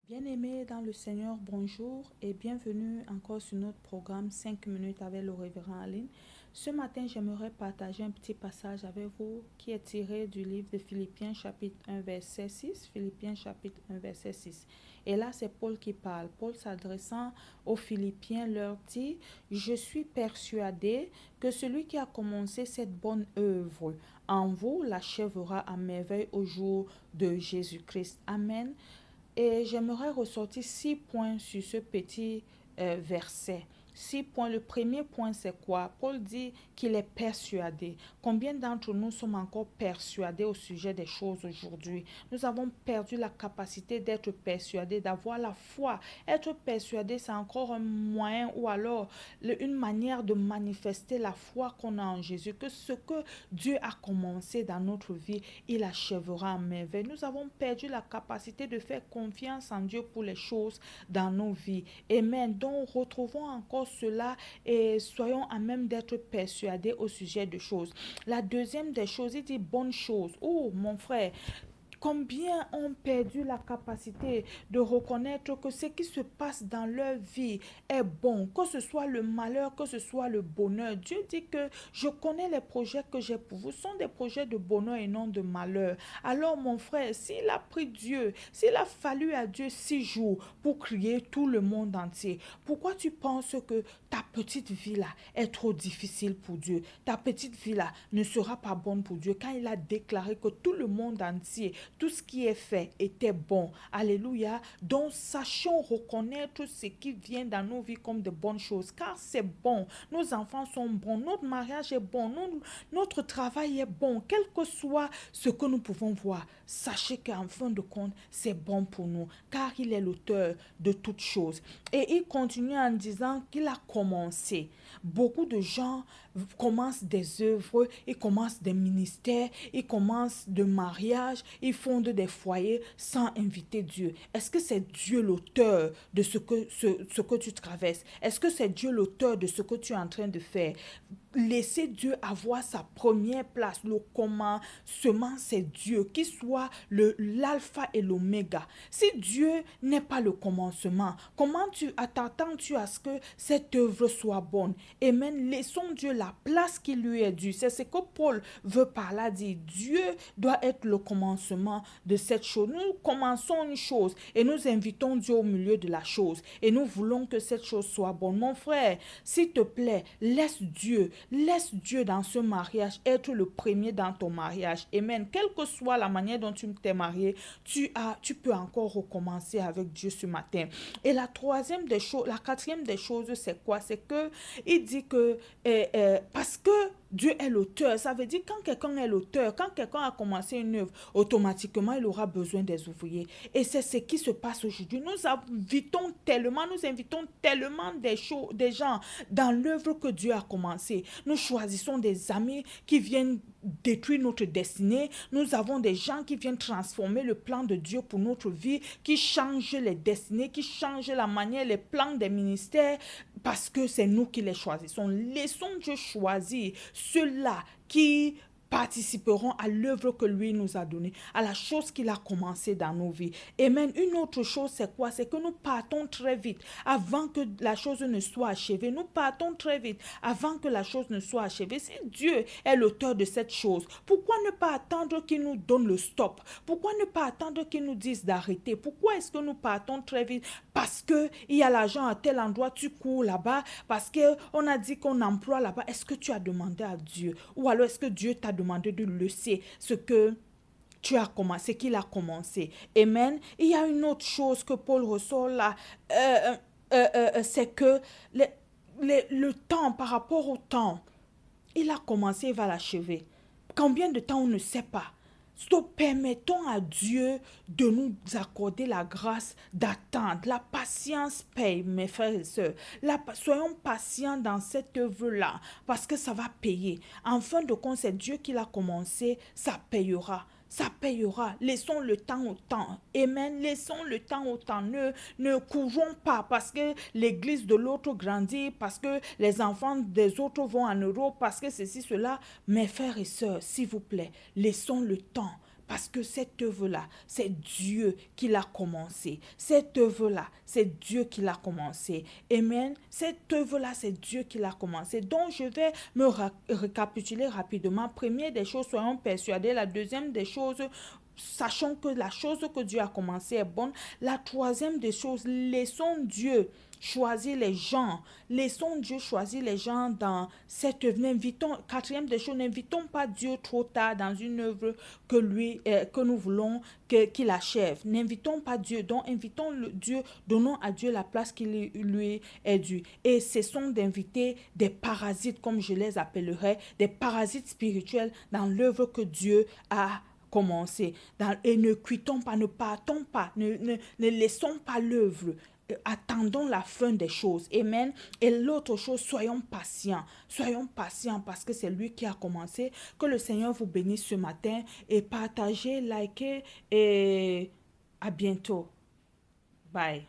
Bien-aimés dans le Seigneur, bonjour et bienvenue encore sur notre programme 5 minutes avec le révérend Aline. Ce matin, j'aimerais partager un petit passage avec vous qui est tiré du livre de Philippiens chapitre 1 verset 6. Philippiens chapitre 1 verset 6. Et là, c'est Paul qui parle. Paul s'adressant aux Philippiens leur dit, je suis persuadé que celui qui a commencé cette bonne œuvre en vous l'achèvera à merveille au jour de Jésus-Christ. Amen. Et j'aimerais ressortir 6 points sur ce petit verset. 6 points. Le premier point, c'est quoi? Paul dit qu'il est persuadé. Combien d'entre nous sommes encore persuadés au sujet des choses aujourd'hui? Nous avons perdu la capacité d'être persuadés, d'avoir la foi. Être persuadé, c'est encore un moyen ou alors une manière de manifester la foi qu'on a en Jésus, que ce que Dieu a commencé dans notre vie, il achèvera en merveille. Nous avons perdu la capacité de faire confiance en Dieu pour les choses dans nos vies. Amen. Donc, retrouvons encore cela et soyons à même d'être persuadés au sujet de choses. La deuxième des choses, il dit bonne chose. Oh, mon frère, combien ont perdu la capacité de reconnaître que ce qui se passe dans leur vie est bon, que ce soit le malheur, que ce soit le bonheur. Dieu dit que je connais les projets que j'ai pour vous, ce sont des projets de bonheur et non de malheur. Alors mon frère, s'il a pris Dieu, s'il a fallu à Dieu 6 jours pour créer tout le monde entier, pourquoi tu penses que ta petite vie là est trop difficile pour Dieu? Ta petite vie là ne sera pas bonne pour Dieu quand il a déclaré que tout le monde entier, tout ce qui est fait était bon. Alléluia. Donc, sachons reconnaître ce qui vient dans nos vies comme de bonnes choses, car c'est bon. Nos enfants sont bons, notre mariage est bon, notre travail est bon, quel que soit ce que nous pouvons voir. Sachez qu'en fin de compte, c'est bon pour nous, car il est l'auteur de toutes choses. Et il continue en disant qu'il a commencé. Beaucoup de gens commencent des œuvres, ils commencent des ministères, ils commencent de mariage, ils fondent des foyers sans inviter Dieu. Est-ce que c'est Dieu l'auteur de ce que tu traverses? Est-ce que c'est Dieu l'auteur de ce que tu es en train de faire? Laissez Dieu avoir sa première place. Le commencement, c'est Dieu, qui soit l'alpha et l'oméga. Si Dieu n'est pas le commencement, comment t'attends-tu à ce que cette œuvre soit bonne? Amen. Laissons Dieu la place qui lui est due. C'est ce que Paul veut par là dire. Dieu doit être le commencement de cette chose. Nous commençons une chose et nous invitons Dieu au milieu de la chose. Et nous voulons que cette chose soit bonne. Mon frère, s'il te plaît, laisse Dieu dans ce mariage être le premier dans ton mariage. Amen. Quelle que soit la manière dont tu t'es marié, tu peux encore recommencer avec Dieu ce matin. Et la quatrième des choses, c'est quoi? C'est que il dit que parce que Dieu est l'auteur, ça veut dire quand quelqu'un est l'auteur, quand quelqu'un a commencé une œuvre, automatiquement il aura besoin des ouvriers. Et c'est ce qui se passe aujourd'hui. Nous invitons tellement des gens dans l'œuvre que Dieu a commencé. Nous choisissons des amis qui viennent détruire notre destinée. Nous avons des gens qui viennent transformer le plan de Dieu pour notre vie, qui changent les destinées, qui changent la manière, les plans des ministères, parce que c'est nous qui les choisissons. Laissons Dieu choisir ceux-là qui participeront à l'œuvre que lui nous a donnée, à la chose qu'il a commencé dans nos vies. Et même une autre chose, c'est quoi? C'est que nous partons très vite avant que la chose ne soit achevée. Nous partons très vite avant que la chose ne soit achevée. Si Dieu est l'auteur de cette chose, pourquoi ne pas attendre qu'il nous donne le stop? Pourquoi ne pas attendre qu'il nous dise d'arrêter? Pourquoi est-ce que nous partons très vite? Parce qu'il y a l'argent à tel endroit, tu cours là-bas, parce qu'on a dit qu'on emploie là-bas. Est-ce que tu as demandé à Dieu? Ou alors est-ce que Dieu t'a demandé de laisser ce que tu as commencé, qu'il a commencé? Amen. Il y a une autre chose que Paul ressort là, c'est que le temps, par rapport au temps, il a commencé, il va l'achever. Combien de temps, on ne sait pas. Donc, permettons à Dieu de nous accorder la grâce d'attendre. La patience paye, mes frères et sœurs. Soyons patients dans cette œuvre-là, parce que ça va payer. En fin de compte, c'est Dieu qui l'a commencé, ça payera. Ça payera. Laissons le temps au temps. Amen. Laissons le temps au temps. Ne courons pas parce que l'église de l'autre grandit, parce que les enfants des autres vont en Europe, parce que ceci, cela. Mes frères et sœurs, s'il vous plaît, laissons le temps. parce que cette œuvre-là, c'est Dieu qui l'a commencé. Cette œuvre-là, c'est Dieu qui l'a commencé. Amen. Cette œuvre-là, c'est Dieu qui l'a commencé. Donc, je vais me récapituler rapidement. Première des choses, soyons persuadés. La deuxième des choses, sachons que la chose que Dieu a commencé est bonne. La troisième des choses, laissons Dieu choisir les gens. Laissons Dieu choisir les gens dans cette œuvre. Quatrième des choses, n'invitons pas Dieu trop tard dans une œuvre que nous voulons qu'il achève. N'invitons pas Dieu, donc invitons Dieu, donnons à Dieu la place qui lui est due. Et cessons d'inviter des parasites, comme je les appellerais, des parasites spirituels dans l'œuvre que Dieu a commencé. Et ne quittons pas, ne partons pas, ne laissons pas l'œuvre. Attendons la fin des choses. Amen. Et l'autre chose, soyons patients. Soyons patients parce que c'est lui qui a commencé. Que le Seigneur vous bénisse ce matin et partagez, likez et à bientôt. Bye.